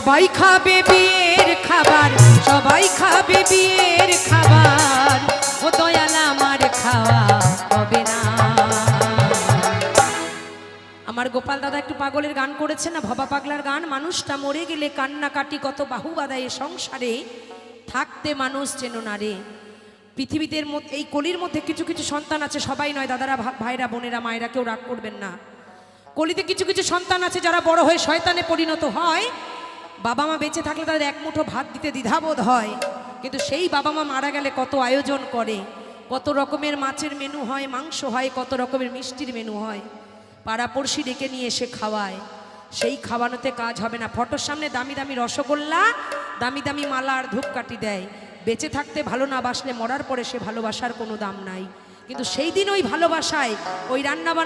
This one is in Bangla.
সবাই খাবে বিয়ের খাবার, সবাই খাবে বিয়ের খাবার, ও দয়াল আমার খাওয়া হবে না। আমার গোপাল দাদা একটু পাগলের গান করেছে না, ভবা পাগলার গান। মানুষটা মরে গেলে কান্নাকাটি কত বাহু বাঁধায় সংসারে, থাকতে মানুষ চেনো না রে। পৃথিবীতে এই কলির মধ্যে কিছু কিছু সন্তান আছে, সবাই নয় দাদারা, ভাইরা, বোনেরা, মায়েরা, কেউ রাগ করবেন না। কলিতে কিছু কিছু সন্তান আছে যারা বড় হয়ে শয়তানে পরিণত হয়। বাবা মা বেঁচে থাকলে তাদের এক মুঠো ভাত দিতে দ্বিধাবোধ হয়, কিন্তু সেই বাবা মা মারা গেলে কত আয়োজন করে, কত রকমের মাছের মেনু হয়, মাংস হয়, কত রকমের মিষ্টির মেনু হয়, পাড়াপড়শি ডেকে নিয়ে এসে খাওয়ায়। সেই খাওয়ানোতে কাজ হবে না। ফটোর সামনে দামি দামি রসগোল্লা, দামি দামি মালা আর ধূপকাঠি দেয়। বেঁচে থাকতে ভালো না বাসলে মরার পরে সে ভালোবাসার কোনো দাম নাই। কিন্তু সেই দিন ওই ভালোবাসায় ওই রান্নাবান্না